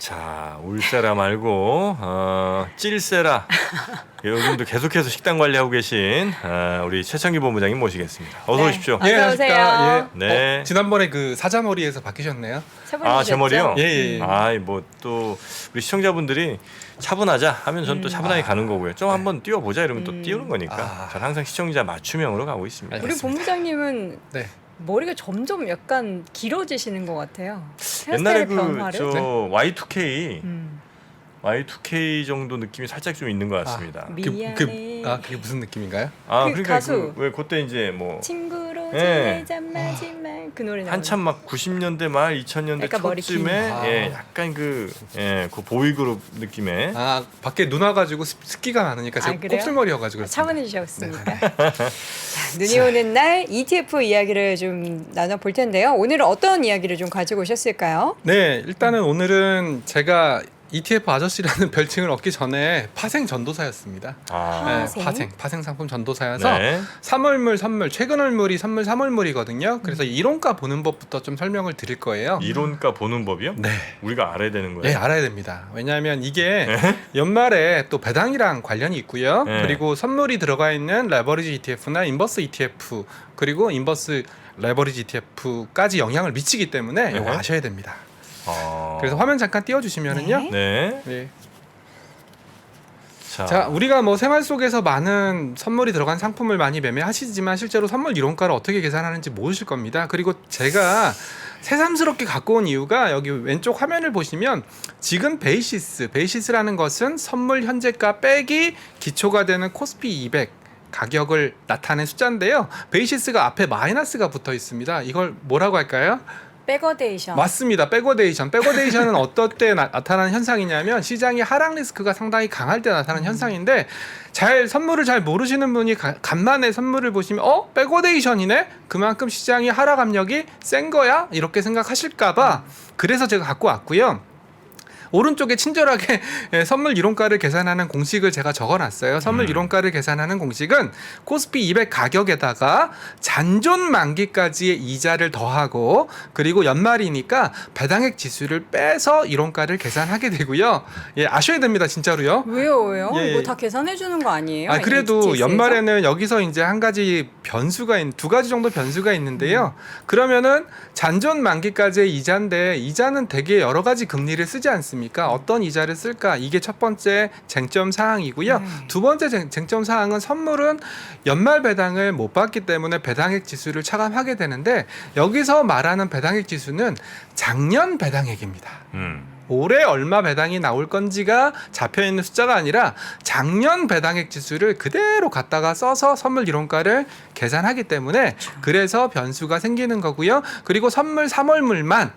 자, 울세라 말고 찔세라. 요즘도 계속해서 식단 관리하고 계신 우리 최창기 본부장님 모시겠습니다. 어서 네. 오십시오. 예, 어서 오세요. 예. 네. 지난번에 그 사자머리에서 바뀌셨네요. 제 머리요? 예. 아이 뭐 또 우리 시청자분들이 차분하자 하면 전 또 차분하게 가는 거고요. 좀 한번 띄워보자 이러면 또 띄우는 거니까. 전 항상 시청자 맞춤형으로 가고 있습니다. 우리 본부장님은 네. 머리가 점점 약간 길어지시는 것 같아요. 옛날에 헤어스타일의 변화를. Y2K 음. Y2K 정도 느낌이 살짝 좀 있는 것 같습니다. 미안해. 그게 무슨 느낌인가요? 그 가수. 왜 그때 이제 뭐 친구로 예. 지내자 마지막 그 노래 나오는 한참 막 90년대 말 2000년대 약간 머리 초쯤에 긴. 예, 약간 그 보이그룹 느낌의 밖에 눈 와가지고 습기가 많으니까 제가 그래요? 곱슬머리여가지고 차분해지셨습니까? 자, 눈이 오는 날 ETF 이야기를 좀 나눠볼 텐데요. 오늘은 어떤 이야기를 좀 가지고 오셨을까요? 네, 일단은 오늘은 제가 ETF 아저씨라는 별칭을 얻기 전에 파생 전도사였습니다. 파생 상품 전도사여서 네. 3월물 선물, 최근 월물이 선물 3월물이거든요. 그래서 이론가 보는 법부터 좀 설명을 드릴 거예요. 이론가 보는 법이요? 네. 우리가 알아야 되는 거예요. 네, 알아야 됩니다. 왜냐하면 이게 연말에 또 배당이랑 관련이 있고요. 네. 그리고 선물이 들어가 있는 레버리지 ETF나 인버스 ETF 그리고 인버스 레버리지 ETF까지 영향을 미치기 때문에 이거 아셔야 됩니다. 그래서 화면 잠깐 띄워주시면은요. 네. 네. 자, 자, 우리가 뭐 생활 속에서 많은 선물이 들어간 상품을 많이 매매하시지만 실제로 선물 이론가를 어떻게 계산하는지 모르실 겁니다. 그리고 새삼스럽게 갖고 온 이유가 여기 왼쪽 화면을 보시면 지금 베이시스라는 것은 선물 현재가 빼기 기초가 되는 코스피 200 가격을 나타낸 숫자인데요. 베이시스가 앞에 마이너스가 붙어 있습니다. 이걸 뭐라고 할까요? 백어데이션. 맞습니다. 백어데이션. 백어데이션은 어떨 때 나타나는 현상이냐면 시장이 하락 리스크가 상당히 강할 때 나타나는 현상인데 선물을 잘 모르시는 분이 간만에 선물을 보시면 백어데이션이네? 그만큼 시장이 하락 압력이 센 거야? 이렇게 생각하실까봐 그래서 제가 갖고 왔고요. 오른쪽에 친절하게 선물 이론가를 계산하는 공식을 제가 적어놨어요. 선물 이론가를 계산하는 공식은 코스피 200 가격에다가 잔존 만기까지의 이자를 더하고 그리고 연말이니까 배당액 지수를 빼서 이론가를 계산하게 되고요. 예, 아셔야 됩니다, 진짜로요. 왜요? 예. 이거 다 계산해 주는 거 아니에요? 그래도 HTS에서? 연말에는 여기서 이제 두 가지 정도 변수가 있는데요. 그러면은 잔존 만기까지의 이자인데 이자는 되게 여러 가지 금리를 쓰지 않습니까? 어떤 이자를 쓸까? 이게 첫 번째 쟁점 사항이고요. 두 번째 쟁점 사항은 선물은 연말 배당을 못 받기 때문에 배당액 지수를 차감하게 되는데 여기서 말하는 배당액 지수는 작년 배당액입니다. 올해 얼마 배당이 나올 건지가 잡혀있는 숫자가 아니라 작년 배당액 지수를 그대로 갖다가 써서 선물 이론가를 계산하기 때문에 그래서 변수가 생기는 거고요. 그리고 선물 3월물만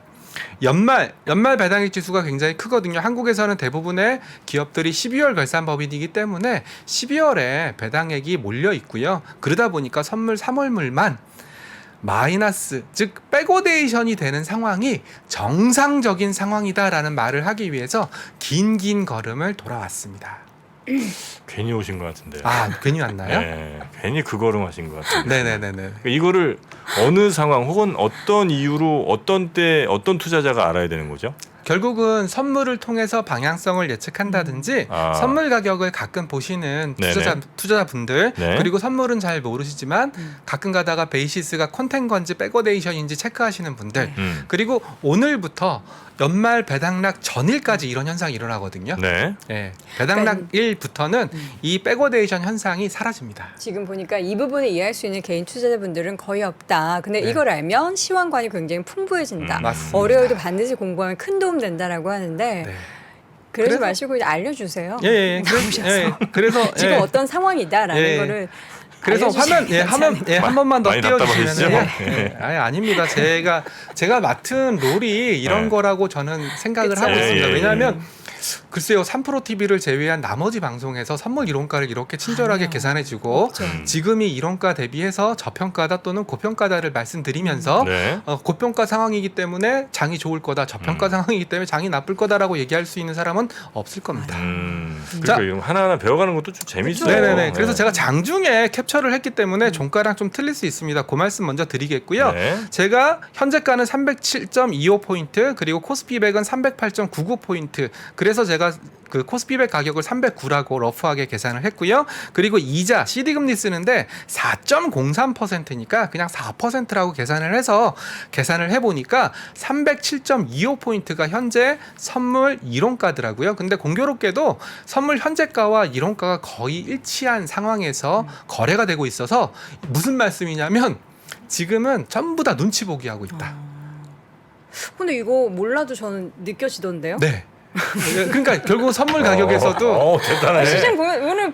연말 배당액 지수가 굉장히 크거든요. 한국에서는 대부분의 기업들이 12월 결산법인이기 때문에 12월에 배당액이 몰려 있고요. 그러다 보니까 선물 3월물만 마이너스, 즉 백오데이션이 되는 상황이 정상적인 상황이다라는 말을 하기 위해서 긴 걸음을 돌아왔습니다. 괜히 오신 것 같은데요. 괜히 왔나요? 네, 괜히 그 걸음하신 것 같은데. 네네네네. 그러니까 이거를 어느 상황 혹은 어떤 이유로 어떤 때 어떤 투자자가 알아야 되는 거죠? 결국은 선물을 통해서 방향성을 예측한다든지 선물 가격을 가끔 보시는 투자자분들 네. 그리고 선물은 잘 모르시지만 가끔 가다가 베이시스가 컨텐건지 백어데이션인지 체크하시는 분들 그리고 오늘부터 연말 배당락 전일까지 이런 현상이 일어나거든요. 네. 네. 배당락 일부터는 이 백어데이션 현상이 사라집니다. 지금 보니까 이 부분을 이해할 수 있는 개인 투자자분들은 거의 없다. 근데 이걸 알면 시황관이 굉장히 풍부해진다. 맞습니다. 어려워도 반드시 공부하면 큰 도움 된다라고 하는데 그러지 마시고 이제 알려주세요. 그래서 지금 어떤 상황이다라는 거를 그래서 한 번만 더 많이 띄워주시면요. 아닙니다. 제가 맡은 롤이 이런 거라고 저는 생각을 하고 있습니다. 왜냐하면 글쎄요, 3프로 TV를 제외한 나머지 방송에서 선물 이론가를 이렇게 친절하게 아니요. 계산해주고 없죠. 지금이 이론가 대비해서 저평가다 또는 고평가다를 말씀드리면서 네. 고평가 상황이기 때문에 장이 좋을 거다, 저평가 상황이기 때문에 장이 나쁠 거다라고 얘기할 수 있는 사람은 없을 겁니다. 그러니까 자. 이런 하나하나 배워가는 것도 좀 재밌어요. 네네네. 그래서 네. 제가 장중에 캡처를 했기 때문에 종가랑 좀 틀릴 수 있습니다. 그 말씀 먼저 드리겠고요. 네. 제가 현재가는 307.25포인트 그리고 코스피백은 308.99포인트. 그래서 제가 그 코스피백 가격을 309라고 러프하게 계산을 했고요. 그리고 이자 CD금리 쓰는데 4.03%니까 그냥 4%라고 계산을 해서 계산을 해보니까 307.25포인트가 현재 선물 이론가더라고요. 근데 공교롭게도 선물 현재가와 이론가가 거의 일치한 상황에서 거래가 되고 있어서 무슨 말씀이냐면 지금은 전부 다 눈치 보기 하고 있다. 근데 이거 몰라도 저는 느껴지던데요? 네. 그러니까 결국 선물 가격에서도 대단해. 시장 보면 오늘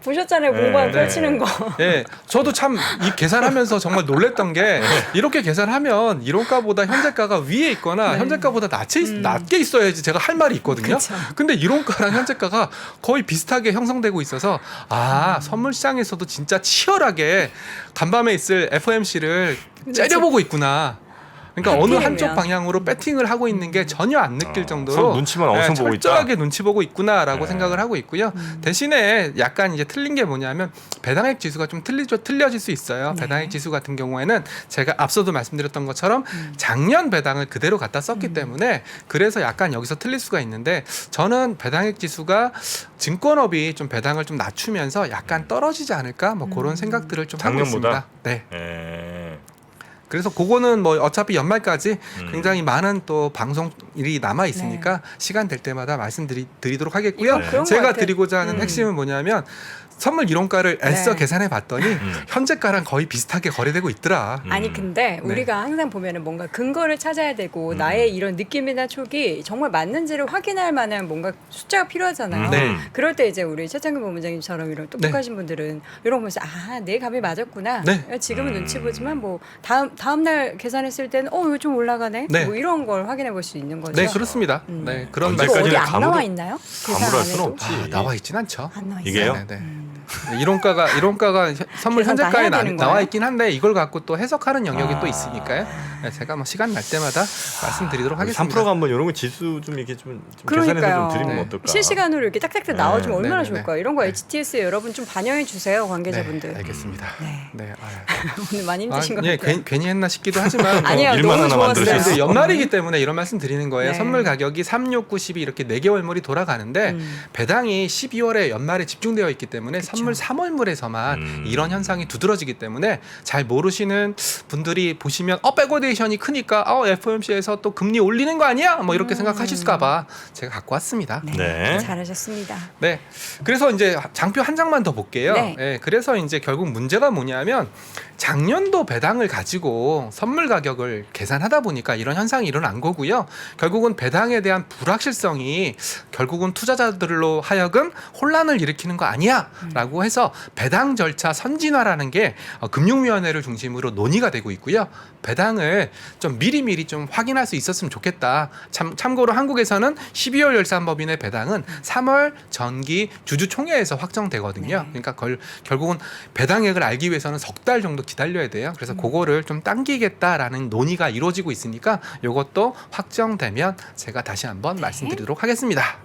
보셨잖아요. 공방 네. 펼치는 거. 예, 저도 참 이 계산하면서 정말 놀랬던 게 이렇게 계산하면 이론가보다 현재가가 위에 있거나 네. 현재가보다 낮게 있어야지 제가 할 말이 있거든요. 그쵸. 근데 이론가랑 현재가가 거의 비슷하게 형성되고 있어서 선물 시장에서도 진짜 치열하게 간밤에 있을 FOMC를 째려보고 있구나. 그러니까 어느 한쪽 하필이면. 방향으로 배팅을 하고 있는 게 전혀 안 느낄 정도로 서로 눈치만 엄청 보고 있다. 철저하게 눈치 보고 있구나라고 네. 생각을 하고 있고요. 대신에 약간 이제 틀린 게 뭐냐면 배당액 지수가 좀 틀려질 수 있어요. 네. 배당액 지수 같은 경우에는 제가 앞서도 말씀드렸던 것처럼 작년 배당을 그대로 갖다 썼기 때문에 그래서 약간 여기서 틀릴 수가 있는데 저는 배당액 지수가 증권업이 좀 배당을 좀 낮추면서 약간 떨어지지 않을까 뭐 그런 생각들을 좀 하고 작년보다? 있습니다. 네. 예. 그래서 그거는 뭐 어차피 연말까지 굉장히 많은 또 방송일이 남아 있으니까 시간 될 때마다 말씀드리도록 하겠고요. 이거 그런 것 제가 같아요. 드리고자 하는 핵심은 뭐냐면 선물 이론가를 애써 네. 계산해 봤더니 현재가랑 거의 비슷하게 거래되고 있더라. 아니 근데 네. 우리가 항상 보면은 뭔가 근거를 찾아야 되고 나의 이런 느낌이나 촉이 정말 맞는지를 확인할 만한 뭔가 숫자가 필요하잖아요. 네. 그럴 때 이제 우리 최창근 본부장님처럼 이런 똑똑하신 분들은 이런 거 보면서 내 감이 맞았구나. 네. 지금은 눈치 보지만 뭐 다음 날 계산했을 때는 이거 좀 올라가네. 네. 뭐 이런 걸 확인해 볼 수 있는 거죠. 네, 그렇습니다. 네, 그런 이거 언제까지 어디 말씀 안 감으로- 나와 있나요? 계산 감으로 할 안 수는 해도? 없지. 나와 있진 않죠. 안 나와 있어요. 이게요? 네, 네. 이론가가 선물 계산 다 현재가에 해야 되는 나와 거예요? 있긴 한데 이걸 갖고 또 해석하는 영역이 또 있으니까요. 네, 제가 뭐 시간 날 때마다 말씀드리도록 하겠습니다. 3%가 한번 이런 거 지수 좀 이렇게 좀 계산해서 그러니까요. 좀 드리면 네. 어떨까? 실시간으로 이렇게 딱딱딱 나와주면 네, 얼마나 네, 네, 좋을까요? 이런 거 HTS에 여러분 좀 반영해 주세요, 관계자분들. 네, 알겠습니다. 네. 네. 오늘 많이 힘드신 것 예, 같아요. 괜히 했나 싶기도 하지만 뭐 아니요, 일만 너무 하나 좋았어요. 만들어주세요. 이제 연말이기 때문에 이런 말씀 드리는 거예요. 네. 선물 가격이 3, 6, 9, 12 이렇게 4개월물이 돌아가는데 배당이 12월에 연말에 집중되어 있기 때문에 선물 3월물에서만 이런 현상이 두드러지기 때문에 잘 모르시는 분들이 보시면 백워데이션이 크니까 FOMC에서 또 금리 올리는 거 아니야? 뭐 이렇게 생각하실까 봐 제가 갖고 왔습니다. 네. 네. 잘하셨습니다. 네. 그래서 이제 장표 한 장만 더 볼게요. 네. 예, 그래서 이제 결국 문제가 뭐냐면 작년도 배당을 가지고 선물 가격을 계산하다 보니까 이런 현상이 일어난 거고요. 결국은 배당에 대한 불확실성이 결국은 투자자들로 하여금 혼란을 일으키는 거 아니야라고 해서 배당 절차 선진화라는 게 금융위원회를 중심으로 논의가 되고 있고요. 배당을 좀 미리미리 좀 확인할 수 있었으면 좋겠다. 참고로 한국에서는 12월 열산법인의 배당은 3월 전기 주주총회에서 확정되거든요. 그러니까 결국은 배당액을 알기 위해서는 석 달 정도 기다려야 돼요. 그래서 그거를 좀 당기겠다라는 논의가 이루어지고 있으니까 이것도 확정되면 제가 다시 한번 말씀드리도록 하겠습니다.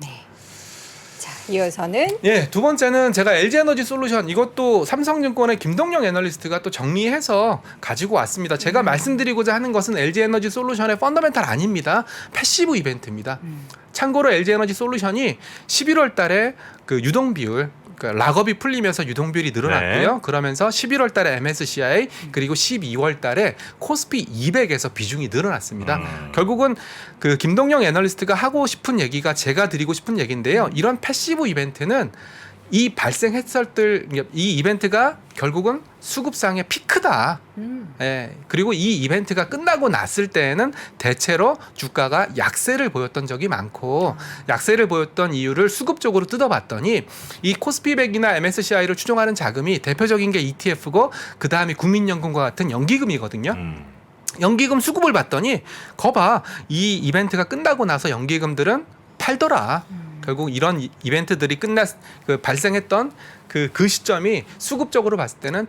자, 이어서는 예, 두 번째는 제가 LG에너지 솔루션 이것도 삼성증권의 김동영 애널리스트가 또 정리해서 가지고 왔습니다. 제가 말씀드리고자 하는 것은 LG에너지 솔루션의 펀더멘탈 아닙니다. 패시브 이벤트입니다. 참고로 LG에너지 솔루션이 11월 달에 그 유동 비율 그러니까 락업이 풀리면서 유동 비율이 늘어났고요. 네. 그러면서 11월 달에 MSCI 그리고 12월 달에 코스피 200에서 비중이 늘어났습니다. 결국은 그 김동영 애널리스트가 하고 싶은 얘기가 제가 드리고 싶은 얘기인데요. 이런 패시브 이벤트는 이 발생했을 이 이벤트가 결국은 수급상의 피크다. 예, 그리고 이 이벤트가 끝나고 났을 때에는 대체로 주가가 약세를 보였던 적이 많고 약세를 보였던 이유를 수급적으로 뜯어봤더니 이 코스피 100이나 MSCI를 추종하는 자금이 대표적인 게 ETF고 그 다음이 국민연금과 같은 연기금이거든요. 연기금 수급을 봤더니 거봐 이 이벤트가 끝나고 나서 연기금들은 팔더라. 결국 이런 이벤트들이 발생했던 그 시점이 수급적으로 봤을 때는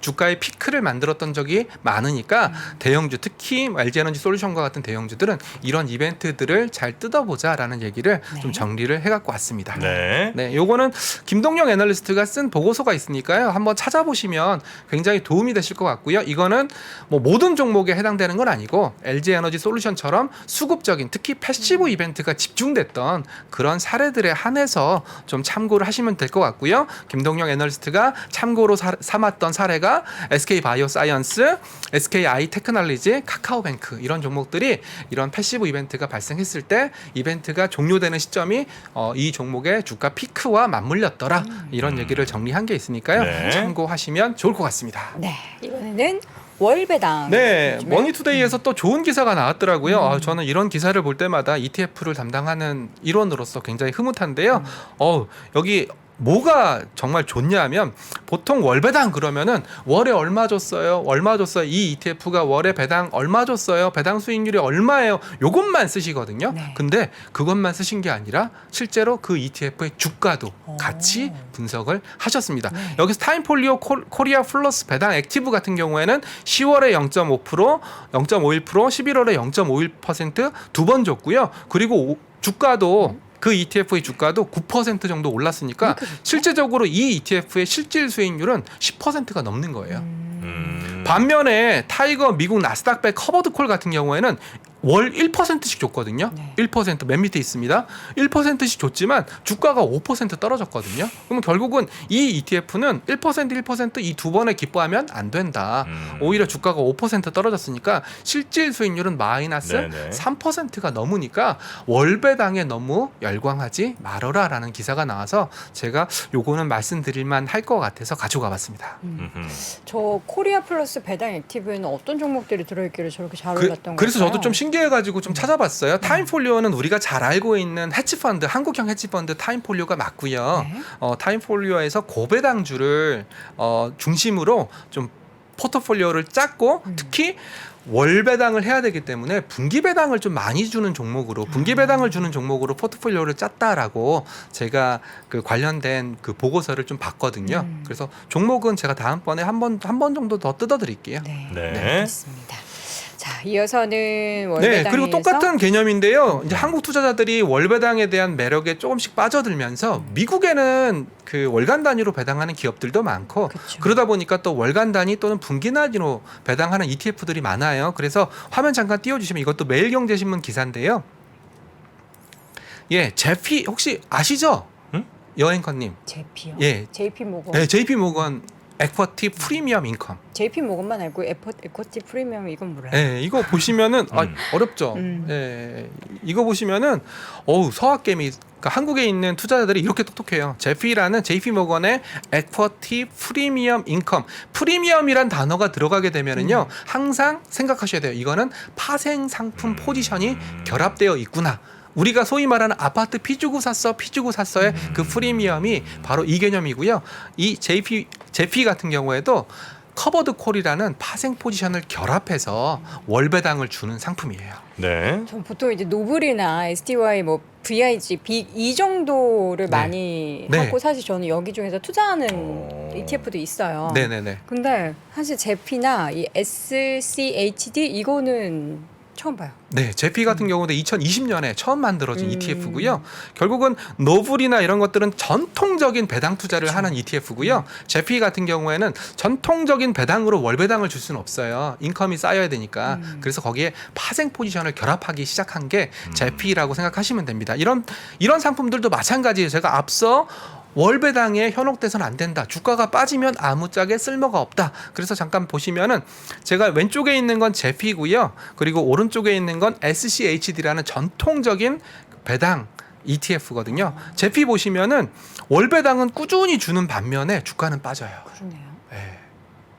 주가의 피크를 만들었던 적이 많으니까 대형주, 특히 LG에너지 솔루션과 같은 대형주들은 이런 이벤트들을 잘 뜯어보자라는 얘기를 좀 정리를 해갖고 왔습니다. 네. 네, 요거는 김동영 애널리스트가 쓴 보고서가 있으니까요. 한번 찾아보시면 굉장히 도움이 되실 것 같고요. 이거는 뭐 모든 종목에 해당되는 건 아니고 LG에너지 솔루션처럼 수급적인, 특히 패시브 이벤트가 집중됐던 그런 사례들에 한해서 좀 참고를 하시면 될 것 같고요. 김동영 애널리스트가 참고로 삼았던 사례가 SK바이오사이언스, SKI 테크놀로지, 카카오뱅크 이런 종목들이 이런 패시브 이벤트가 발생했을 때 이벤트가 종료되는 시점이 이 종목의 주가 피크와 맞물렸더라. 이런 얘기를 정리한 게 있으니까요. 네. 참고하시면 좋을 것 같습니다. 네, 이번에는 월배당. 네, 머니투데이에서 또 좋은 기사가 나왔더라고요. 저는 이런 기사를 볼 때마다 ETF를 담당하는 일원으로서 굉장히 흐뭇한데요. 여기 뭐가 정말 좋냐면 보통 월배당 그러면은 월에 얼마 줬어요? 얼마 줬어요? 이 ETF가 월에 배당 얼마 줬어요? 배당 수익률이 얼마예요? 요것만 쓰시거든요. 네. 근데 그것만 쓰신 게 아니라 실제로 그 ETF의 주가도 같이 분석을 하셨습니다. 네. 여기서 타임폴리오 코리아 플러스 배당 액티브 같은 경우에는 10월에 0.5%, 0.51%, 11월에 0.51% 두 번 줬고요. 그리고 주가도 그 ETF의 주가도 9% 정도 올랐으니까 실제적으로 이 ETF의 실질 수익률은 10%가 넘는 거예요. 반면에 타이거 미국 나스닥백 커버드콜 같은 경우에는 월 1%씩 줬거든요. 네. 1%, 맨 밑에 있습니다. 1%씩 줬지만 주가가 5% 떨어졌거든요. 그러면 결국은 이 ETF는 1%, 이 두 번에 기뻐하면 안 된다. 오히려 주가가 5% 떨어졌으니까 실질 수익률은 마이너스 네네. 3%가 넘으니까 월배당에 너무 열광하지 말아라라는 기사가 나와서 제가 요거는 말씀드릴만 할 것 같아서 가져가 봤습니다. 저 코리아 플러스 배당 액티브에는 어떤 종목들이 들어있기를 저렇게 잘 올랐던 거예요? 그래서 저도 좀 신기해가지고 좀 찾아봤어요. 타임폴리오는 우리가 잘 알고 있는 헤지펀드, 한국형 헤지펀드 타임폴리오가 맞고요. 네. 타임폴리오에서 고배당주를 중심으로 좀 포트폴리오를 짰고 특히 월배당을 해야 되기 때문에 분기배당을 좀 많이 주는 종목으로 분기배당을 주는 종목으로 포트폴리오를 짰다라고 제가 그 관련된 그 보고서를 좀 봤거든요. 그래서 종목은 제가 다음번에 한 번 정도 더 뜯어드릴게요. 네, 네. 알겠습니다. 자, 이어서는 월배당에서 네, 그리고 똑같은 개념인데요. 이제 한국 투자자들이 월배당에 대한 매력에 조금씩 빠져들면서 미국에는 그 월간 단위로 배당하는 기업들도 많고 그쵸. 그러다 보니까 또 월간 단위 또는 분기 단위로 배당하는 ETF들이 많아요. 그래서 화면 잠깐 띄워주시면 이것도 매일경제신문 기사인데요. 예, 제피 혹시 아시죠? 응? 여행커님. JP요. 예. JP 모건. 네, JP 모건 에쿼티 프리미엄 인컴. JP 모건만 알고 에코티 프리미엄 이건 몰라요. 네, 이거 보시면은 어렵죠. 음. 네, 이거 보시면은 서학개미 그러니까 한국에 있는 투자자들이 이렇게 똑똑해요. 제피라는 JP 모건의 에쿼티 프리미엄 인컴. 프리미엄이란 단어가 들어가게 되면은요. 항상 생각하셔야 돼요. 이거는 파생 상품 포지션이 결합되어 있구나. 우리가 소위 말하는 아파트 피주고 샀어의 그 프리미엄이 바로 이 개념이고요. 이 JP 같은 경우에도 커버드 콜이라는 파생 포지션을 결합해서 월배당을 주는 상품이에요. 네. 전 보통 이제 노블이나 STY 뭐 VIG, 빅 이 정도를 네. 많이 네. 하고 사실 저는 여기 중에서 투자하는 ETF도 있어요. 네네네. 근데 사실 제피나 이 SCHD 이거는 처음 봐요. 네, 제피 같은 경우는 2020년에 처음 만들어진 ETF고요. 결국은 노블이나 이런 것들은 전통적인 배당 투자를 하는 ETF고요. 제피 같은 경우에는 전통적인 배당으로 월배당을 줄 수는 없어요. 인컴이 쌓여야 되니까. 그래서 거기에 파생 포지션을 결합하기 시작한 게 제피라고 생각하시면 됩니다. 이런 상품들도 마찬가지예요. 제가 앞서 월배당에 현혹돼서는 안 된다. 주가가 빠지면 아무짝에 쓸모가 없다. 그래서 잠깐 보시면은 제가 왼쪽에 있는 건 제피고요. 그리고 오른쪽에 있는 건 SCHD라는 전통적인 배당 ETF거든요. 제피 보시면은 월배당은 꾸준히 주는 반면에 주가는 빠져요. 그러네요. 네.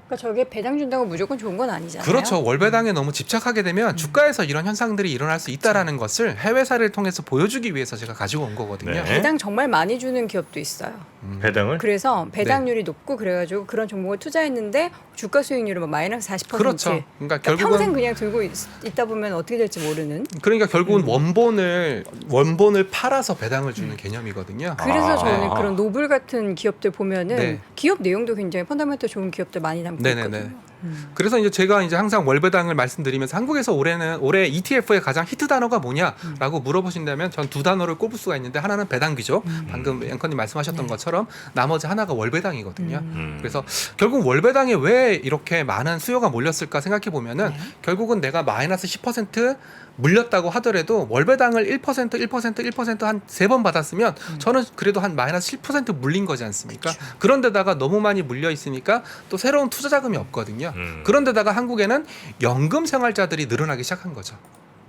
그러니까 저게 배당 준다고 무조건 좋은 건 아니잖아요. 그렇죠. 월배당에 너무 집착하게 되면 주가에서 이런 현상들이 일어날 수 있다라는 것을 해외 사례를 통해서 보여주기 위해서 제가 가지고 온 거거든요. 네. 배당 정말 많이 주는 기업도 있어요. 배당을 그래서 배당률이 높고 그래가지고 그런 종목을 투자했는데 주가 수익률은 뭐 마이너스 40%. 그렇죠. 그러니까 결국은 평생 그냥 들고 있다 보면 어떻게 될지 모르는. 그러니까 결국은 원본을 팔아서 배당을 주는 개념이거든요. 그래서 저는 아. 그런 노블 같은 기업들 보면은 네. 기업 내용도 굉장히 펀더멘털 좋은 기업들 많이 담고 네네네. 있거든요. 그래서 이제 제가 이제 항상 월배당을 말씀드리면서 한국에서 올해 ETF의 가장 히트 단어가 뭐냐라고 물어보신다면 전 두 단어를 꼽을 수가 있는데 하나는 배당기죠. 방금 앵커님 말씀하셨던 것처럼 나머지 하나가 월배당이거든요. 그래서 결국 월배당에 왜 이렇게 많은 수요가 몰렸을까 생각해 보면은 결국은 내가 마이너스 10% 물렸다고 하더라도 월배당을 1% 한 3번 받았으면 저는 그래도 한 마이너스 10% 물린 거지 않습니까? 그런데다가 너무 많이 물려 있으니까 또 새로운 투자 자금이 없거든요. 그런데다가 한국에는 연금 생활자들이 늘어나기 시작한 거죠.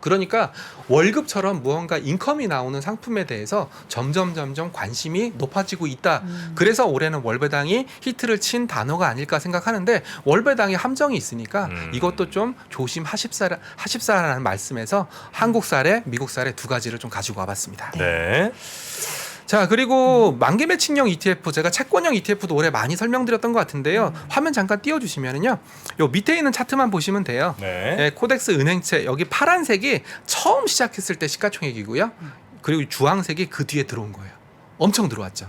그러니까 월급처럼 무언가 인컴이 나오는 상품에 대해서 점점 관심이 높아지고 있다. 그래서 올해는 월배당이 히트를 친 단어가 아닐까 생각하는데 월배당에 함정이 있으니까 이것도 좀 조심하십사라는 말씀에서 한국 사례, 미국 사례 두 가지를 좀 가지고 와봤습니다. 네. 자, 그리고 만기 매칭형 ETF, 제가 채권형 ETF도 올해 많이 설명드렸던 것 같은데요. 화면 잠깐 띄워주시면은요, 요 밑에 있는 차트만 보시면 돼요. 네. 네, 코덱스 은행채, 여기 파란색이 처음 시작했을 때 시가총액이고요. 그리고 주황색이 그 뒤에 들어온 거예요. 엄청 들어왔죠.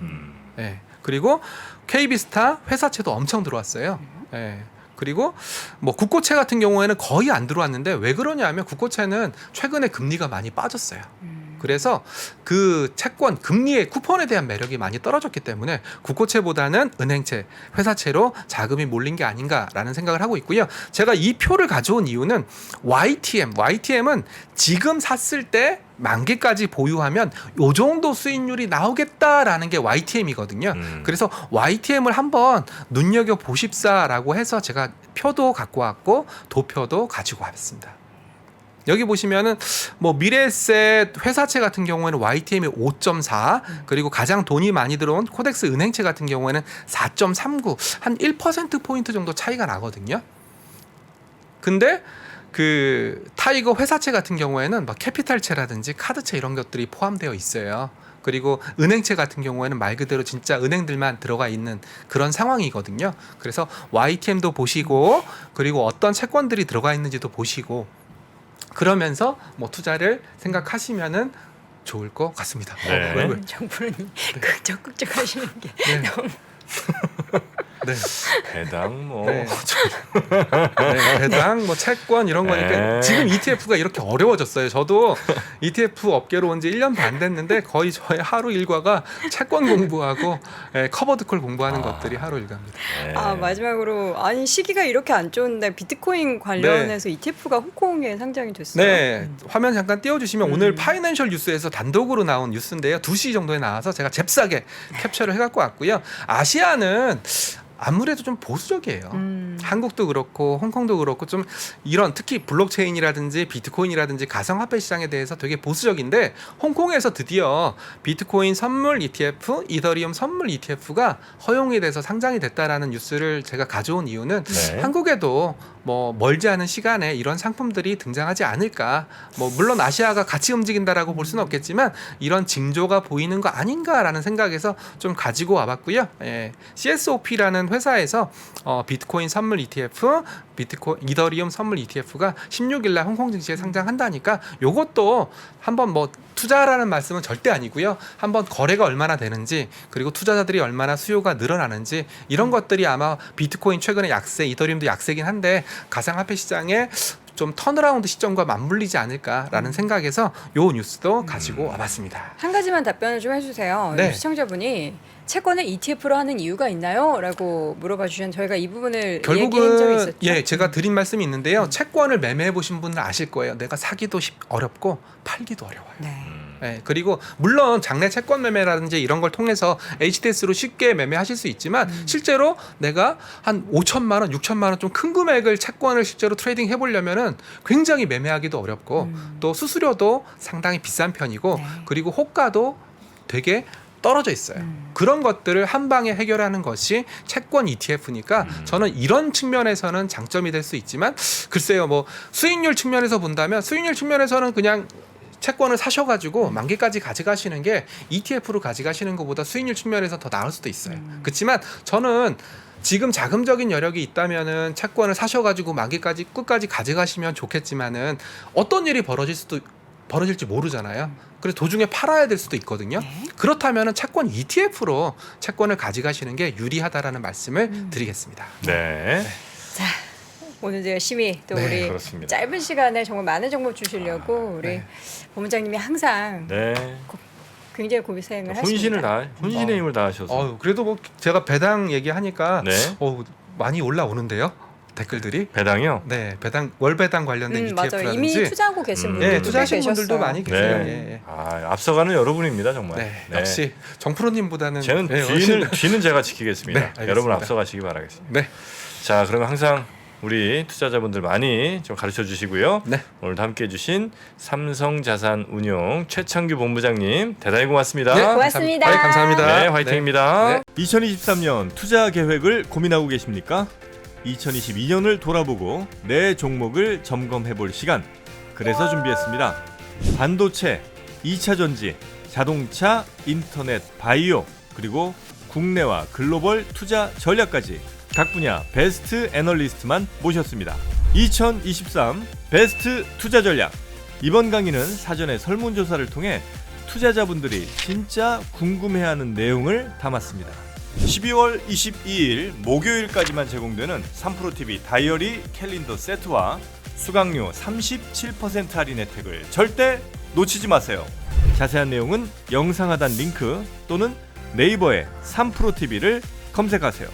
네. 그리고 KB스타 회사채도 엄청 들어왔어요. 네. 그리고 뭐 국고채 같은 경우에는 거의 안 들어왔는데 왜 그러냐면 국고채는 최근에 금리가 많이 빠졌어요. 그래서 그 채권 금리의 쿠폰에 대한 매력이 많이 떨어졌기 때문에 국고채보다는 은행채, 회사채로 자금이 몰린 게 아닌가라는 생각을 하고 있고요. 제가 이 표를 가져온 이유는 YTM은 지금 샀을 때 만기까지 보유하면 요 정도 수익률이 나오겠다라는 게 YTM이거든요. 그래서 YTM을 한번 눈여겨 보십사라고 해서 제가 표도 갖고 왔고 도표도 가지고 왔습니다. 여기 보시면은 뭐 미래에셋 회사채 같은 경우에는 YTM이 5.4 그리고 가장 돈이 많이 들어온 코덱스 은행채 같은 경우에는 4.39 한 1%포인트 정도 차이가 나거든요. 근데 그 타이거 회사채 같은 경우에는 막 캐피탈채라든지 카드채 이런 것들이 포함되어 있어요. 그리고 은행채 같은 경우에는 말 그대로 진짜 은행들만 들어가 있는 그런 상황이거든요. 그래서 YTM도 보시고 그리고 어떤 채권들이 들어가 있는지도 보시고 그러면서 뭐 투자를 생각하시면은 좋을 것 같습니다. 네. 정부님 극적극적 하시는 게 네. 너무 네. 배당 뭐 네. 네, 배당, 뭐 채권 이런 거니까 네. 지금 ETF가 이렇게 어려워졌어요. 저도 ETF 업계로 온 지 1년 반 됐는데 거의 저의 하루 일과가 채권 공부하고 커버드콜 공부하는 것들이 하루 일과입니다. 네. 아 마지막으로 아니 시기가 이렇게 안 좋은데 비트코인 관련해서 ETF가 홍콩에 상장이 됐어요. 네, 화면 잠깐 띄워주시면 오늘 파이낸셜 뉴스에서 단독으로 나온 뉴스인데요. 2시 정도에 나와서 제가 잽싸게 캡처를 해갖고 왔고요. 아시아는 아무래도 좀 보수적이에요. 한국도 그렇고 홍콩도 그렇고 좀 이런 특히 블록체인이라든지 비트코인이라든지 가상화폐 시장에 대해서 되게 보수적인데 홍콩에서 드디어 비트코인 선물 ETF, 이더리움 선물 ETF가 허용이 돼서 상장이 됐다라는 뉴스를 제가 가져온 이유는 네. 한국에도 뭐 멀지 않은 시간에 이런 상품들이 등장하지 않을까. 뭐 물론 아시아가 같이 움직인다라고 볼 수는 없겠지만 이런 징조가 보이는 거 아닌가라는 생각에서 좀 가지고 와봤고요. 예. CSOP라는 회사에서 비트코인 선물 ETF, 이더리움 선물 ETF가 16일 날 홍콩 증시에 상장한다니까 요것도 한번 뭐 투자라는 말씀은 절대 아니고요. 한번 거래가 얼마나 되는지 그리고 투자자들이 얼마나 수요가 늘어나는지 이런 것들이 아마 비트코인 최근에 약세, 이더리움도 약세긴 한데 가상화폐 시장에 좀 턴어라운드 시점과 맞물리지 않을까라는 생각에서 요 뉴스도 가지고 와봤습니다. 한 가지만 답변을 좀 해주세요. 네. 시청자분이 채권을 ETF로 하는 이유가 있나요? 라고 물어봐 주셨는데 저희가 이 부분을 얘기한 적이 결국은 있었죠. 예, 제가 드린 말씀이 있는데요. 채권을 매매해 보신 분은 아실 거예요. 내가 사기도 어렵고 팔기도 어려워요. 네. 네, 그리고 물론 장내 채권 매매라든지 이런 걸 통해서 HTS로 쉽게 매매하실 수 있지만 실제로 내가 한 5천만 원, 6천만 원 좀 큰 금액을 채권을 실제로 트레이딩 해보려면은 굉장히 매매하기도 어렵고 또 수수료도 상당히 비싼 편이고 네. 그리고 호가도 되게 떨어져 있어요. 그런 것들을 한 방에 해결하는 것이 채권 ETF니까 저는 이런 측면에서는 장점이 될 수 있지만 글쎄요, 뭐 수익률 측면에서 본다면 수익률 측면에서는 그냥 채권을 사셔가지고 만기까지 가져가시는 게 ETF로 가져가시는 것보다 수익률 측면에서 더 나을 수도 있어요. 그렇지만 저는 지금 자금적인 여력이 있다면은 채권을 사셔가지고 만기까지 끝까지 가져가시면 좋겠지만은 어떤 일이 벌어질지 모르잖아요. 그래서 도중에 팔아야 될 수도 있거든요. 그렇다면은 채권 ETF로 채권을 가져가시는 게 유리하다라는 말씀을 드리겠습니다. 네. 자, 오늘도 열심히 또 네, 우리 그렇습니다. 짧은 시간에 정말 많은 정보 주시려고 우리 네. 본부장님이 항상 네. 굉장히 고생을 혼신을 하십니다. 혼신의 힘을 다하셔서. 그래도 뭐 제가 배당 얘기하니까 네. 많이 올라오는데요. 댓글들이. 배당이요? 네, 배당 월 배당 관련된 ETF라든지 맞아요. 이미 투자하고 계신 분들도 네, 투자하신 분들도 계셨어요. 많이 계세요. 네. 예, 예. 앞서가는 여러분입니다, 정말. 네, 역시 정프로님보다는 저는 네, 뒤는 제가 지키겠습니다. 네, 알겠습니다. 여러분 앞서가시기 바라겠습니다. 네, 자, 그러면 항상 우리 투자자분들 많이 좀 가르쳐 주시고요. 네. 오늘도 함께 해주신 삼성자산운용 최창규 본부장님 대단히 고맙습니다. 네, 고맙습니다. 감사합니다. 네, 화이팅입니다. 네. 2023년 투자 계획을 고민하고 계십니까? 2022년을 돌아보고 내 종목을 점검해 볼 시간. 그래서 준비했습니다. 반도체, 2차 전지, 자동차, 인터넷, 바이오, 그리고 국내와 글로벌 투자 전략까지 각 분야 베스트 애널리스트만 모셨습니다. 2023 베스트 투자 전략. 이번 강의는 사전에 설문조사를 통해 투자자분들이 진짜 궁금해하는 내용을 담았습니다. 12월 22일 목요일까지만 제공되는 3프로TV 다이어리 캘린더 세트와 수강료 37% 할인 혜택을 절대 놓치지 마세요. 자세한 내용은 영상 하단 링크 또는 네이버에 3프로TV를 검색하세요.